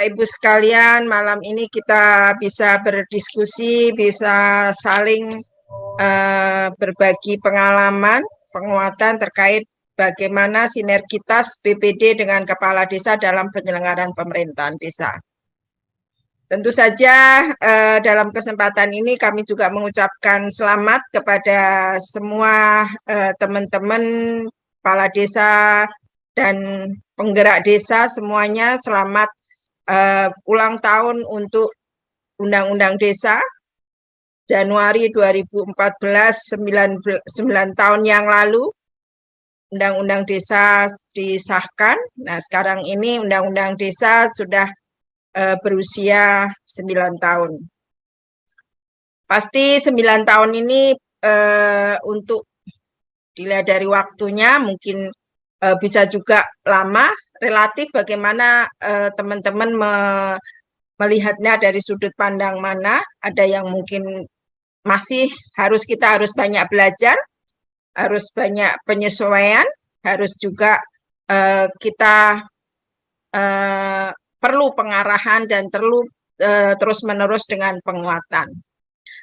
Ibu sekalian, malam ini kita bisa berdiskusi, bisa saling berbagi pengalaman, penguatan terkait bagaimana sinergitas BPD dengan kepala desa dalam penyelenggaraan pemerintahan desa. Tentu saja dalam kesempatan ini kami juga mengucapkan selamat kepada semua teman-teman kepala desa dan penggerak desa semuanya. Selamat ulang tahun untuk Undang-Undang Desa Januari 2014, 9 tahun yang lalu Undang-Undang Desa disahkan. Nah, sekarang ini Undang-Undang Desa sudah berusia 9 tahun. Pasti 9 tahun ini untuk dilihat dari waktunya mungkin bisa juga lama, relatif bagaimana teman-teman melihatnya dari sudut pandang mana. Ada yang mungkin masih kita harus banyak belajar, harus banyak penyesuaian, harus juga kita perlu pengarahan dan perlu terus-menerus dengan penguatan.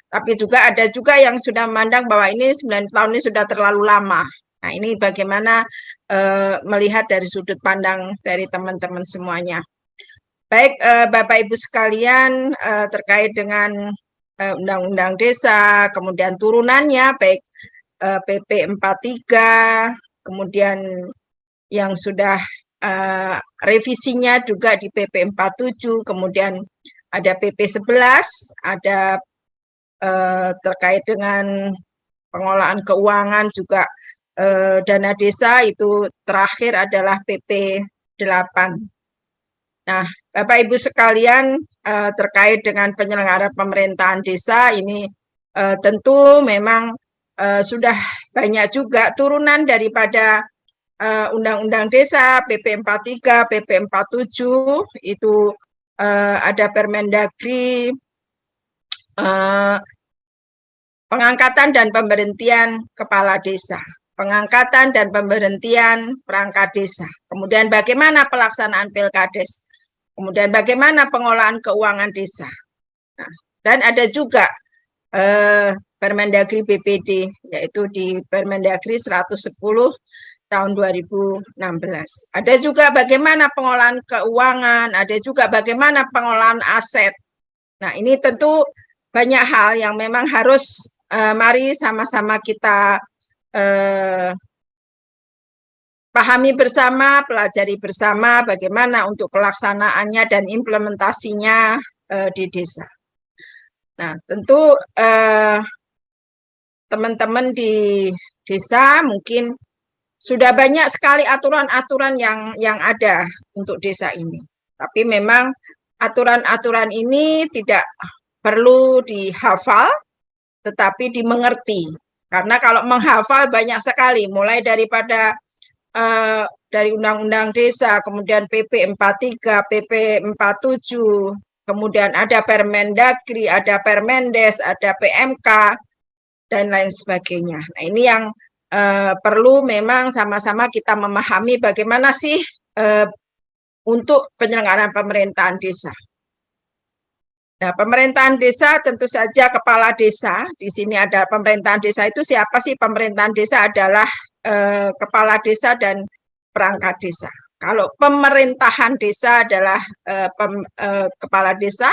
Tapi juga ada juga yang sudah memandang bahwa ini 9 tahun ini sudah terlalu lama. Nah, ini bagaimana melihat dari sudut pandang dari teman-teman semuanya. Baik, Bapak Ibu sekalian, terkait dengan Undang-Undang Desa, kemudian turunannya, baik PP 43, kemudian yang sudah revisinya juga di PP 47, kemudian ada PP 11, ada terkait dengan pengolahan keuangan juga dana desa, itu terakhir adalah PP 8. Nah, Bapak Ibu sekalian, terkait dengan penyelenggaraan pemerintahan desa ini tentu memang sudah banyak juga turunan daripada Undang-Undang Desa, PP 43, PP 47, itu ada Permendagri, pengangkatan dan pemberhentian kepala desa, pengangkatan dan pemberhentian perangkat desa, kemudian bagaimana pelaksanaan Pilkades, kemudian bagaimana pengolahan keuangan desa. Nah, dan ada juga Permendagri BPD, yaitu di Permendagri 110 tahun 2016. Ada juga bagaimana pengolahan keuangan, ada juga bagaimana pengolahan aset. Nah, ini tentu banyak hal yang memang harus mari sama-sama kita pahami bersama, pelajari bersama bagaimana untuk pelaksanaannya dan implementasinya di desa. Nah, tentu teman-teman di desa mungkin sudah banyak sekali aturan-aturan yang ada untuk desa ini. Tapi memang aturan-aturan ini tidak perlu dihafal, tetapi dimengerti. Karena kalau menghafal banyak sekali, mulai daripada dari Undang-Undang Desa, kemudian PP 43, PP 47, kemudian ada Permendagri, ada Permendes, ada PMK, dan lain sebagainya. Nah, ini yang perlu memang sama-sama kita memahami bagaimana sih untuk penyelenggaraan pemerintahan desa. Nah, pemerintahan desa tentu saja kepala desa. Di sini ada pemerintahan desa itu siapa sih? Pemerintahan desa adalah kepala desa dan perangkat desa. Kalau pemerintahan desa adalah kepala desa,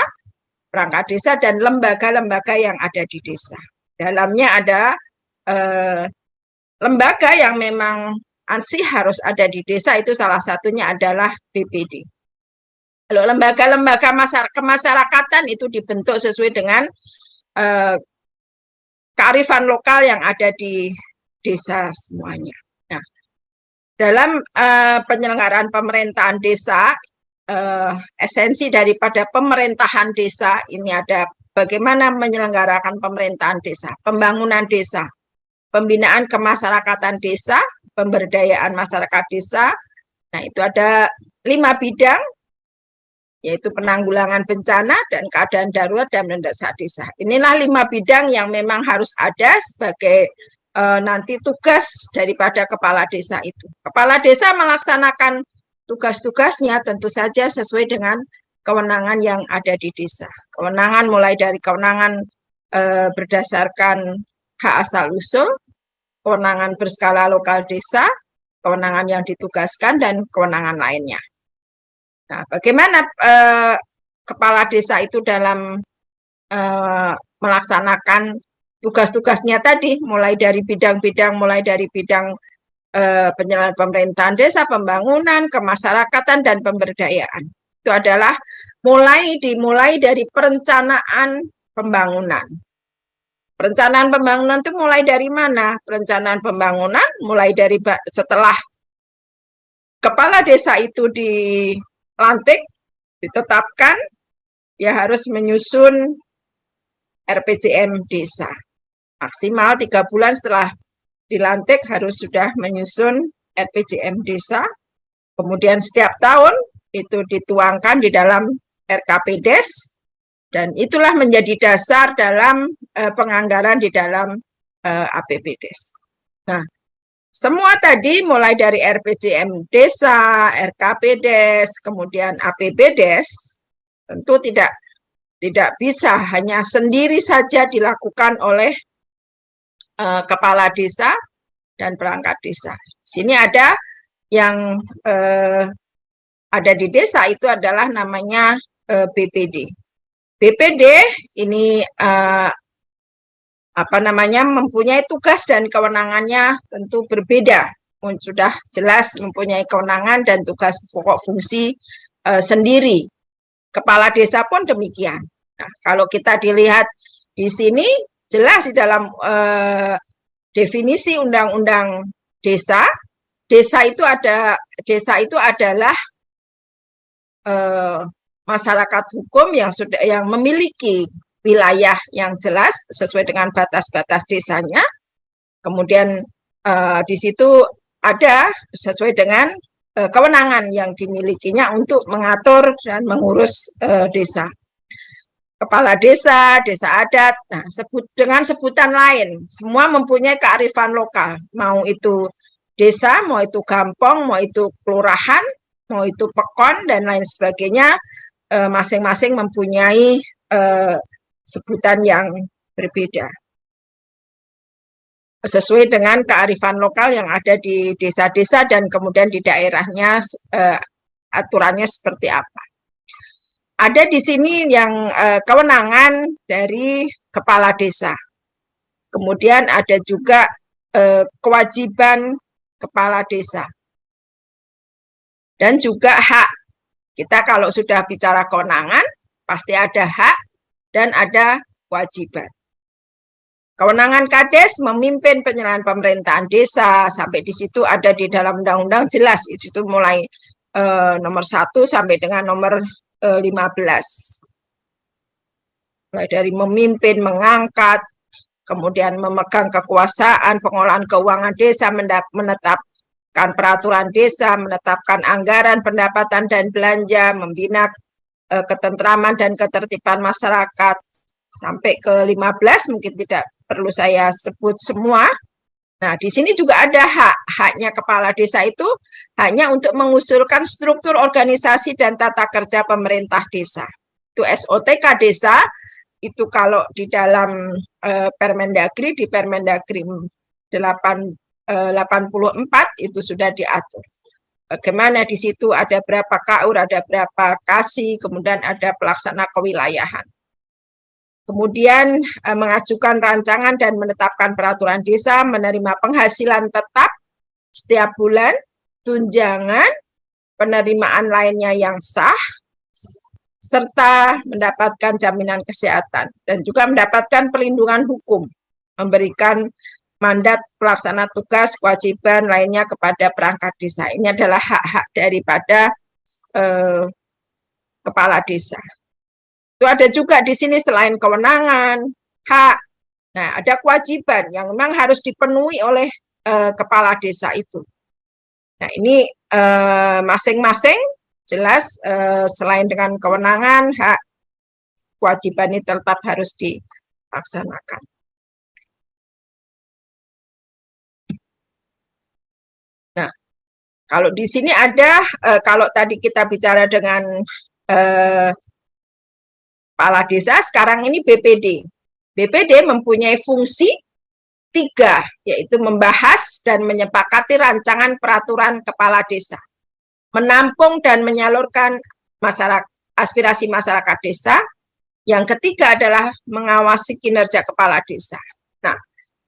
perangkat desa, dan lembaga-lembaga yang ada di desa. Dalamnya ada lembaga yang memang ansih harus ada di desa, itu salah satunya adalah BPD. Kalau lembaga-lembaga kemasyarakatan itu dibentuk sesuai dengan kearifan lokal yang ada di desa semuanya. Nah, dalam penyelenggaraan pemerintahan desa, esensi daripada pemerintahan desa ini ada bagaimana menyelenggarakan pemerintahan desa, pembangunan desa, pembinaan kemasyarakatan desa, pemberdayaan masyarakat desa. Nah, itu ada 5 bidang, yaitu penanggulangan bencana dan keadaan darurat dan mendesak desa. Inilah 5 bidang yang memang harus ada sebagai nanti tugas daripada kepala desa itu. Kepala desa melaksanakan tugas-tugasnya tentu saja sesuai dengan kewenangan yang ada di desa. Kewenangan mulai dari kewenangan berdasarkan hak asal-usul, kewenangan berskala lokal desa, kewenangan yang ditugaskan, dan kewenangan lainnya. Nah, bagaimana kepala desa itu dalam melaksanakan tugas-tugasnya tadi, mulai dari bidang-bidang, mulai dari bidang penyelenggaraan pemerintahan desa, pembangunan, kemasyarakatan, dan pemberdayaan. Itu adalah dimulai dari perencanaan pembangunan. Perencanaan pembangunan itu mulai dari mana? Perencanaan pembangunan mulai dari setelah kepala desa itu dilantik, ditetapkan, ya harus menyusun RPJM desa. Maksimal 3 bulan setelah dilantik harus sudah menyusun RPJM desa. Kemudian setiap tahun itu dituangkan di dalam RKPDes, dan itulah menjadi dasar dalam penganggaran di dalam APBDes. Nah, semua tadi mulai dari RPJM desa, RKPDes, kemudian APBDes, tentu tidak bisa hanya sendiri saja dilakukan oleh kepala desa dan perangkat desa. Sini ada yang ada di desa itu adalah namanya BPD. BPD ini mempunyai tugas dan kewenangannya tentu berbeda. Sudah jelas mempunyai kewenangan dan tugas pokok fungsi sendiri. Kepala desa pun demikian. Nah, kalau kita dilihat di sini jelas di dalam definisi undang-undang desa, desa itu adalah masyarakat hukum yang memiliki wilayah yang jelas sesuai dengan batas-batas desanya. Kemudian di situ ada sesuai dengan kewenangan yang dimilikinya untuk mengatur dan mengurus desa. Kepala desa, desa adat, nah dengan sebutan lain, semua mempunyai kearifan lokal, mau itu desa, mau itu kampung, mau itu kelurahan, mau itu pekon, dan lain sebagainya, masing-masing mempunyai sebutan yang berbeda. Sesuai dengan kearifan lokal yang ada di desa-desa dan kemudian di daerahnya aturannya seperti apa. Ada di sini yang kewenangan dari kepala desa. Kemudian ada juga kewajiban kepala desa. Dan juga hak. Kita kalau sudah bicara kewenangan, pasti ada hak dan ada kewajiban. Kewenangan Kades memimpin penyelenggaraan pemerintahan desa, sampai di situ ada di dalam undang-undang jelas, itu mulai nomor 1 sampai dengan nomor 15. Mulai dari memimpin, mengangkat, kemudian memegang kekuasaan, pengolahan keuangan desa, menetapkan peraturan desa, menetapkan anggaran, pendapatan dan belanja, membina ketentraman dan ketertiban masyarakat, sampai ke 15 mungkin tidak perlu saya sebut semua. Nah, di sini juga ada haknya kepala desa itu hanya untuk mengusulkan struktur organisasi dan tata kerja pemerintah desa. Itu SOTK desa, itu kalau di dalam Permendagri, di Permendagri 84 itu sudah diatur. Bagaimana di situ ada berapa KUR, ada berapa KASI, kemudian ada pelaksana kewilayahan. Kemudian mengajukan rancangan dan menetapkan peraturan desa, menerima penghasilan tetap setiap bulan, tunjangan, penerimaan lainnya yang sah, serta mendapatkan jaminan kesehatan, dan juga mendapatkan perlindungan hukum, memberikan mandat pelaksana tugas, kewajiban lainnya kepada perangkat desa. Ini adalah hak-hak daripada kepala desa. Itu ada juga di sini selain kewenangan, hak, nah ada kewajiban yang memang harus dipenuhi oleh kepala desa itu. Nah ini masing-masing jelas selain dengan kewenangan, hak, kewajiban ini tetap harus dilaksanakan. Nah, kalau di sini ada, kalau tadi kita bicara dengan eh, kepala desa, sekarang ini BPD. BPD mempunyai fungsi 3, yaitu membahas dan menyepakati rancangan peraturan kepala desa, menampung dan menyalurkan aspirasi masyarakat desa. Yang ketiga adalah mengawasi kinerja kepala desa. Nah,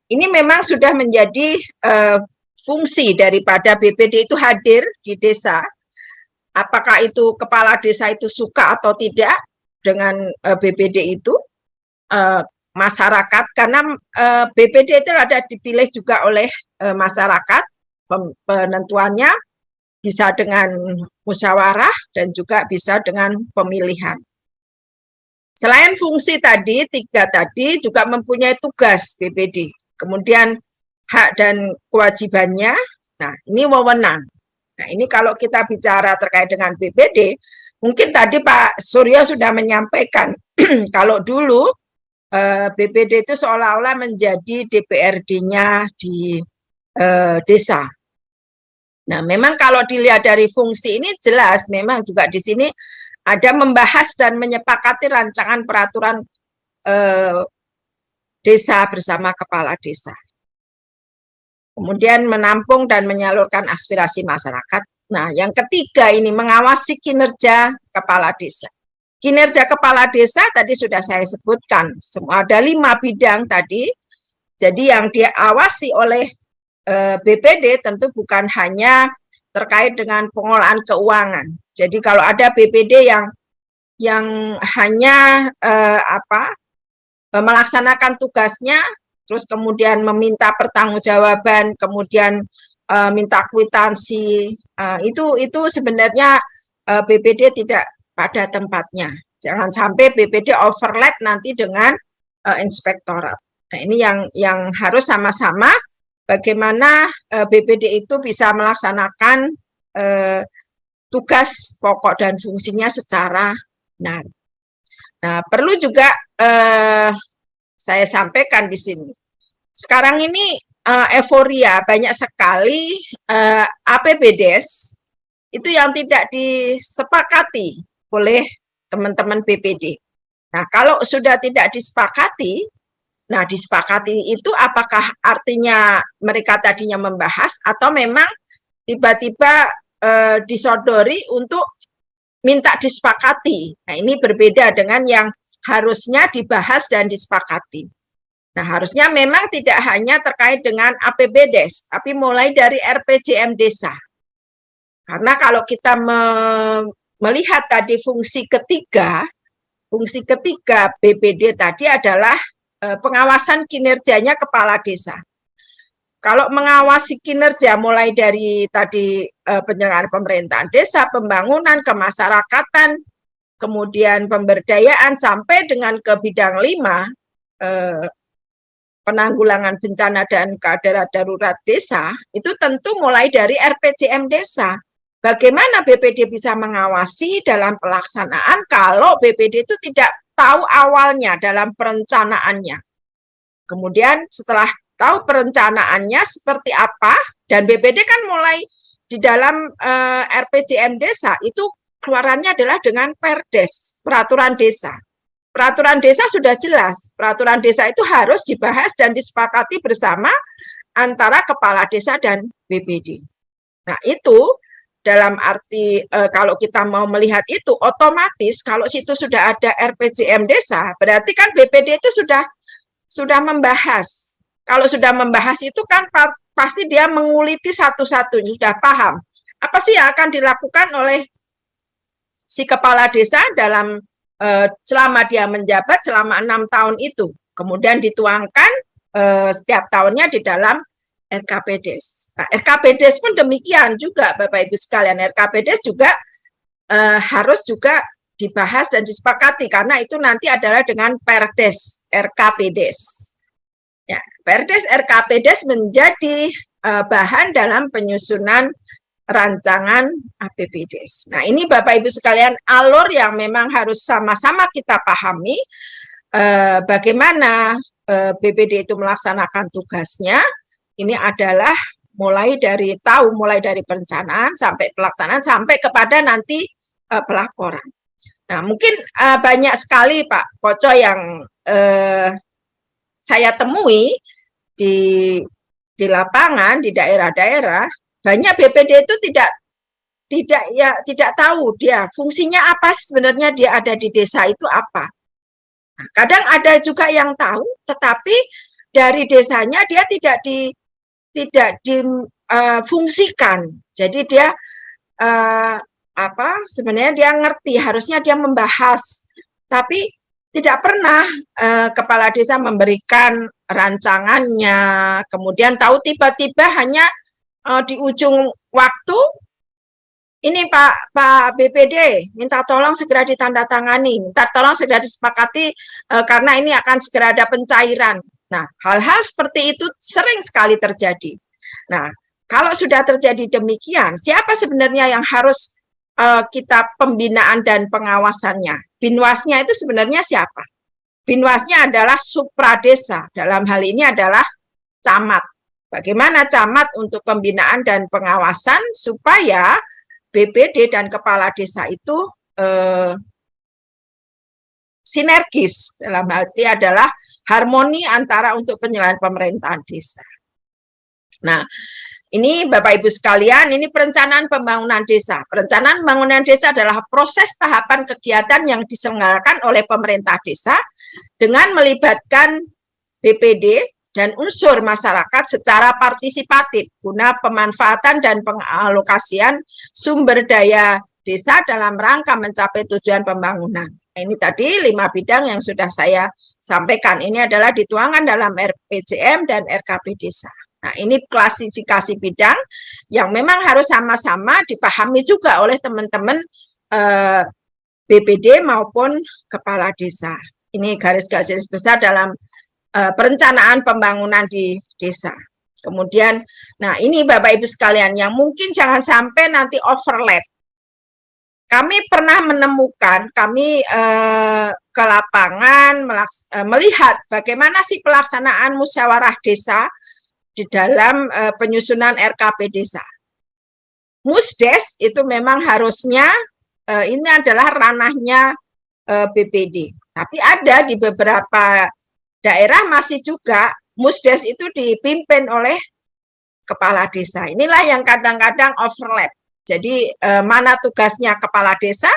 ini memang sudah menjadi fungsi daripada BPD itu hadir di desa. Apakah itu kepala desa itu suka atau tidak dengan BPD itu, masyarakat, karena BPD itu ada dipilih juga oleh masyarakat, penentuannya bisa dengan musyawarah dan juga bisa dengan pemilihan. Selain fungsi tadi, 3 tadi juga mempunyai tugas BPD. Kemudian hak dan kewajibannya, nah ini wewenang. Nah ini kalau kita bicara terkait dengan BPD, mungkin tadi Pak Suryo sudah menyampaikan, kalau dulu BPD itu seolah-olah menjadi DPRD-nya di desa. Nah memang kalau dilihat dari fungsi ini jelas, memang juga di sini ada membahas dan menyepakati rancangan peraturan desa bersama kepala desa. Kemudian menampung dan menyalurkan aspirasi masyarakat. Nah, yang ketiga ini mengawasi kinerja kepala desa. Kinerja kepala desa tadi sudah saya sebutkan, ada 5 bidang tadi. Jadi yang diawasi oleh BPD tentu bukan hanya terkait dengan pengolahan keuangan. Jadi kalau ada BPD yang hanya melaksanakan tugasnya, terus kemudian meminta pertanggungjawaban, kemudian minta kwitansi, itu sebenarnya BPD tidak pada tempatnya. Jangan sampai BPD overlap nanti dengan inspektorat. Nah ini yang harus sama-sama bagaimana BPD itu bisa melaksanakan tugas pokok dan fungsinya secara benar. Nah, perlu juga saya sampaikan di sini. Sekarang ini euforia banyak sekali APBDes itu yang tidak disepakati oleh teman-teman BPD. Nah, kalau sudah tidak disepakati, nah disepakati itu apakah artinya mereka tadinya membahas atau memang tiba-tiba disodori untuk minta disepakati. Nah, ini berbeda dengan yang harusnya dibahas dan disepakati. Nah, harusnya memang tidak hanya terkait dengan APBDes, tapi mulai dari RPJM desa. Karena kalau kita melihat tadi fungsi ketiga BPD tadi adalah pengawasan kinerjanya kepala desa. Kalau mengawasi kinerja mulai dari tadi penyelenggaraan pemerintahan desa, pembangunan, kemasyarakatan, kemudian pemberdayaan sampai dengan ke bidang 5, penanggulangan bencana dan keadaan darurat desa, itu tentu mulai dari RPJM desa. Bagaimana BPD bisa mengawasi dalam pelaksanaan kalau BPD itu tidak tahu awalnya dalam perencanaannya. Kemudian setelah tahu perencanaannya seperti apa, dan BPD kan mulai di dalam RPJM desa itu keluarannya adalah dengan Perdes, peraturan desa. Peraturan desa sudah jelas, peraturan desa itu harus dibahas dan disepakati bersama antara kepala desa dan BPD. Nah itu dalam arti kalau kita mau melihat itu otomatis kalau situ sudah ada RPJM desa, berarti kan BPD itu sudah membahas. Kalau sudah membahas itu kan pasti dia menguliti satu-satu, sudah paham. Apa sih yang akan dilakukan oleh si kepala desa dalam selama dia menjabat selama 6 tahun itu. Kemudian dituangkan setiap tahunnya di dalam RKPDes. Nah, RKPDes pun demikian juga Bapak Ibu sekalian. RKPDes juga harus juga dibahas dan disepakati karena itu nanti adalah dengan Perdes RKPDes. Ya, Perdes RKPDes menjadi bahan dalam penyusunan rancangan APBDes. Nah, ini Bapak Ibu sekalian alur yang memang harus sama-sama kita pahami bagaimana BPD itu melaksanakan tugasnya. Ini adalah mulai dari perencanaan sampai pelaksanaan sampai kepada nanti pelaporan. Nah, mungkin banyak sekali Pak Koco yang saya temui di lapangan, di daerah-daerah, banyak BPD itu tidak tahu dia fungsinya apa sebenarnya, dia ada di desa itu apa. Nah, kadang ada juga yang tahu, tetapi dari desanya dia tidak difungsikan. Jadi dia sebenarnya dia ngerti, harusnya dia membahas, tapi tidak pernah kepala desa memberikan rancangannya, kemudian tahu tiba-tiba hanya di ujung waktu, ini Pak BPD minta tolong segera ditandatangani, minta tolong segera disepakati karena ini akan segera ada pencairan. Nah, hal-hal seperti itu sering sekali terjadi. Nah, kalau sudah terjadi demikian, siapa sebenarnya yang harus kita pembinaan dan pengawasannya? Binwasnya itu sebenarnya siapa? Binwasnya adalah supradesa, dalam hal ini adalah camat. Bagaimana camat untuk pembinaan dan pengawasan supaya BPD dan kepala desa itu sinergis, dalam arti adalah harmoni antara untuk penyelenggaraan pemerintahan desa. Nah, ini Bapak Ibu sekalian, ini perencanaan pembangunan desa. Perencanaan pembangunan desa adalah proses tahapan kegiatan yang diselenggarakan oleh pemerintah desa dengan melibatkan BPD dan unsur masyarakat secara partisipatif guna pemanfaatan dan pengalokasian sumber daya desa dalam rangka mencapai tujuan pembangunan. Ini tadi 5 bidang yang sudah saya sampaikan. Ini adalah dituangkan dalam RPJM dan RKP desa. Nah, ini klasifikasi bidang yang memang harus sama-sama dipahami juga oleh teman-teman BPD maupun kepala desa. Ini garis-garis besar dalam perencanaan pembangunan di desa. Kemudian, nah ini Bapak Ibu sekalian yang mungkin jangan sampai nanti overlap. Kami pernah menemukan, kami ke lapangan melihat bagaimana sih pelaksanaan musyawarah desa di dalam penyusunan RKP desa. Musdes itu memang harusnya ini adalah ranahnya BPD. Tapi ada di beberapa daerah masih juga Musdes itu dipimpin oleh kepala desa. Inilah yang kadang-kadang overlap. Jadi mana tugasnya kepala desa,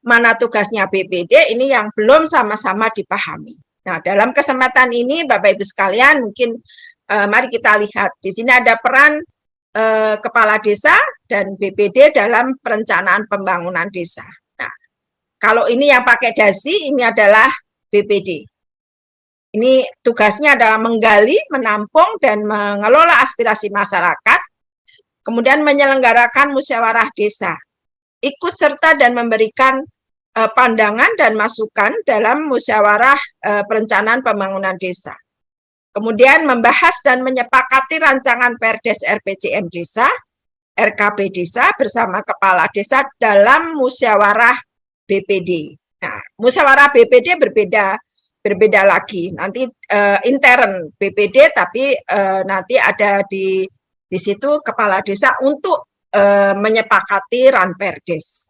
mana tugasnya BPD, ini yang belum sama-sama dipahami. Nah, dalam kesempatan ini Bapak Ibu sekalian, mungkin mari kita lihat, di sini ada peran kepala desa dan BPD dalam perencanaan pembangunan desa. Nah, kalau ini yang pakai dasi, ini adalah BPD. Ini tugasnya adalah menggali, menampung, dan mengelola aspirasi masyarakat, kemudian menyelenggarakan musyawarah desa, ikut serta dan memberikan pandangan dan masukan dalam musyawarah perencanaan pembangunan desa. Kemudian membahas dan menyepakati rancangan Perdes RPJM desa, RKP desa bersama kepala desa dalam musyawarah BPD. Nah, musyawarah BPD berbeda lagi. Nanti intern BPD, tapi nanti ada di situ kepala desa untuk menyepakati Ranperdes.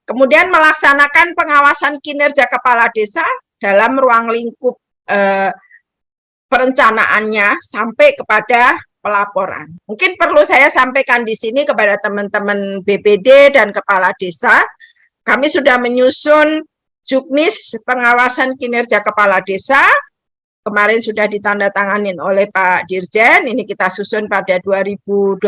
Kemudian melaksanakan pengawasan kinerja kepala desa dalam ruang lingkup perencanaannya sampai kepada pelaporan. Mungkin perlu saya sampaikan di sini kepada teman-teman BPD dan kepala desa, kami sudah menyusun juknis pengawasan kinerja kepala desa, kemarin sudah ditandatanganin oleh Pak Dirjen, ini kita susun pada 2022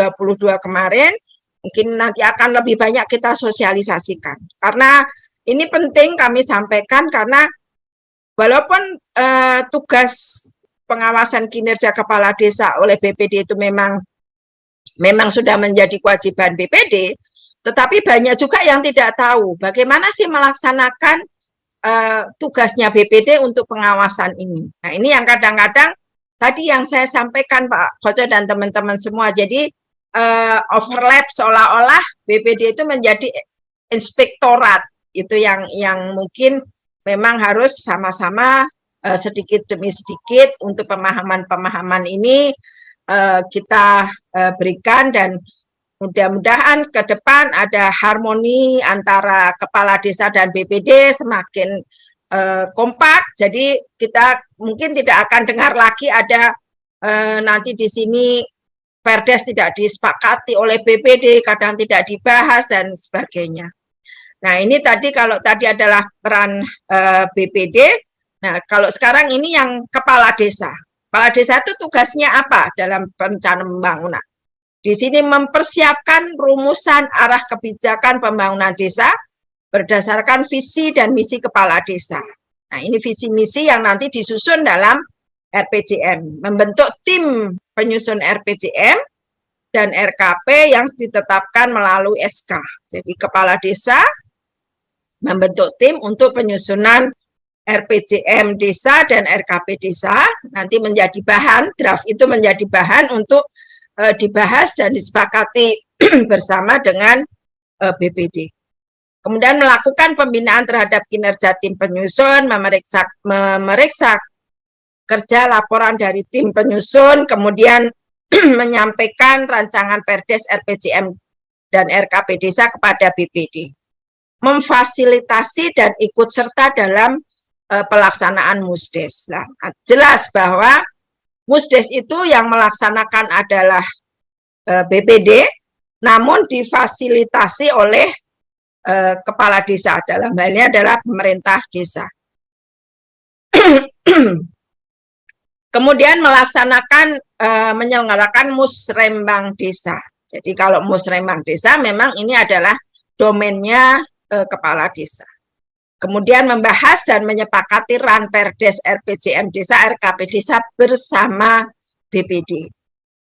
kemarin, mungkin nanti akan lebih banyak kita sosialisasikan. Karena ini penting kami sampaikan, karena walaupun tugas pengawasan kinerja kepala desa oleh BPD itu memang sudah menjadi kewajiban BPD, tetapi banyak juga yang tidak tahu bagaimana sih melaksanakan tugasnya BPD untuk pengawasan ini. Nah, ini yang kadang-kadang tadi yang saya sampaikan Pak Koco dan teman-teman semua, jadi overlap seolah-olah BPD itu menjadi inspektorat, itu yang mungkin memang harus sama-sama sedikit demi sedikit untuk pemahaman-pemahaman ini kita berikan, dan mudah-mudahan ke depan ada harmoni antara kepala desa dan BPD semakin kompak. Jadi kita mungkin tidak akan dengar lagi ada nanti di sini Perdes tidak disepakati oleh BPD, kadang tidak dibahas dan sebagainya. Nah, ini tadi kalau tadi adalah peran BPD. Nah, kalau sekarang ini yang kepala desa. Kepala desa itu tugasnya apa dalam perencanaan pembangunan? Di sini mempersiapkan rumusan arah kebijakan pembangunan desa berdasarkan visi dan misi kepala desa. Nah, ini visi misi yang nanti disusun dalam RPJM. Membentuk tim penyusun RPJM dan RKP yang ditetapkan melalui SK. Jadi kepala desa membentuk tim untuk penyusunan RPJM desa dan RKP desa, nanti menjadi bahan, draft itu menjadi bahan untuk dibahas dan disepakati bersama dengan BPD. Kemudian melakukan pembinaan terhadap kinerja tim penyusun, memeriksa kerja laporan dari tim penyusun, kemudian menyampaikan rancangan Perdes RPJM dan RKP desa kepada BPD. Memfasilitasi dan ikut serta dalam pelaksanaan Musdes. Nah, jelas bahwa Musdes itu yang melaksanakan adalah BPD, namun difasilitasi oleh kepala desa, dalam hal ini adalah pemerintah desa. Kemudian melaksanakan menyelenggarakan musrembang desa. Jadi kalau musrembang desa memang ini adalah domainnya kepala desa. Kemudian membahas dan menyepakati Ranperdes RPJM desa, RKP desa bersama BPD.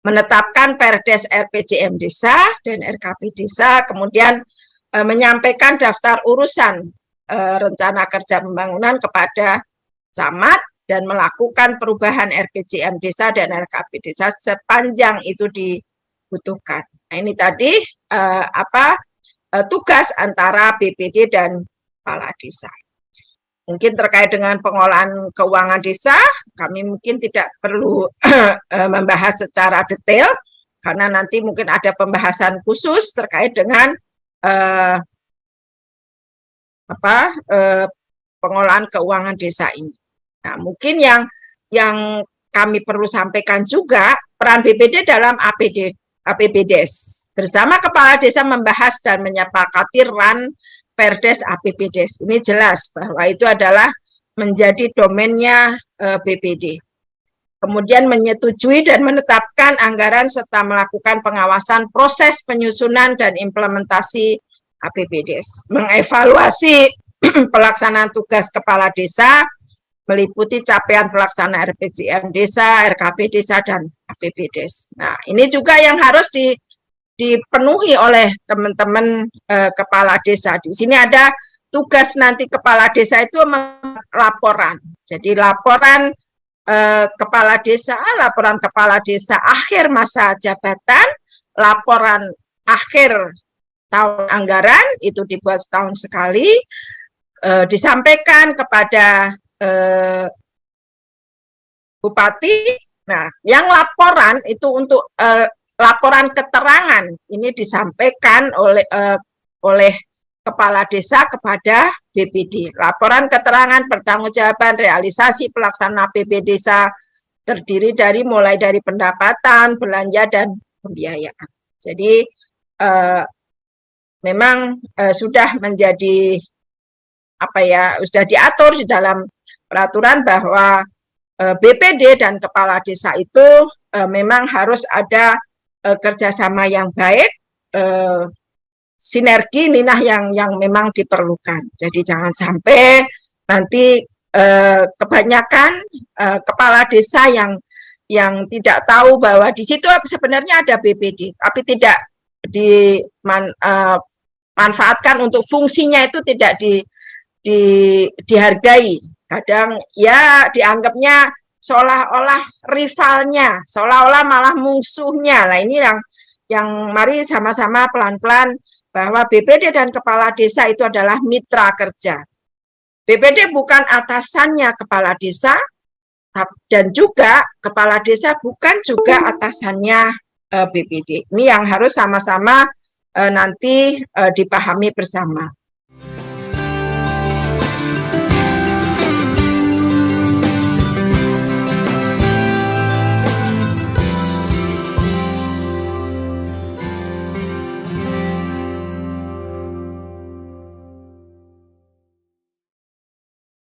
Menetapkan Perdes RPJM desa dan RKP desa, kemudian menyampaikan daftar urusan rencana kerja pembangunan kepada camat dan melakukan perubahan RPJM desa dan RKP desa sepanjang itu dibutuhkan. Nah, ini tadi tugas antara BPD dan kepala desa. Mungkin terkait dengan pengolahan keuangan desa, kami mungkin tidak perlu membahas secara detail, karena nanti mungkin ada pembahasan khusus terkait dengan pengolahan keuangan desa ini. Nah, mungkin yang kami perlu sampaikan juga peran BPD dalam APBDes. Bersama kepala desa membahas dan menyepakati Perdes APBDes. Ini jelas bahwa itu adalah menjadi domainnya BPD. Kemudian menyetujui dan menetapkan anggaran serta melakukan pengawasan proses penyusunan dan implementasi APBDes. Mengevaluasi pelaksanaan tugas kepala desa, meliputi capaian pelaksanaan RPJM desa, RKP desa, dan APBDes. Nah, ini juga yang harus dipenuhi oleh teman-teman kepala desa. Di sini ada tugas nanti kepala desa itu laporan. Jadi laporan kepala desa akhir masa jabatan, laporan akhir tahun anggaran itu dibuat setahun sekali, disampaikan kepada bupati. Nah, yang laporan itu untuk laporan keterangan ini disampaikan oleh kepala desa kepada BPD. Laporan keterangan pertanggungjawaban realisasi pelaksanaan APB desa terdiri dari mulai dari pendapatan, belanja, dan pembiayaan. Jadi memang sudah menjadi sudah diatur di dalam peraturan bahwa BPD dan kepala desa itu memang harus ada kerjasama yang baik, sinergi inilah yang memang diperlukan. Jadi jangan sampai nanti kebanyakan kepala desa yang tidak tahu bahwa di situ sebenarnya ada BPD, tapi tidak dimanfaatkan untuk fungsinya, itu tidak dihargai. Kadang ya dianggapnya seolah-olah rivalnya, seolah-olah malah musuhnya. Nah, ini yang mari sama-sama pelan-pelan bahwa BPD dan kepala desa itu adalah mitra kerja. BPD bukan atasannya kepala desa, dan juga kepala desa bukan juga atasannya BPD. Ini yang harus sama-sama nanti dipahami bersama.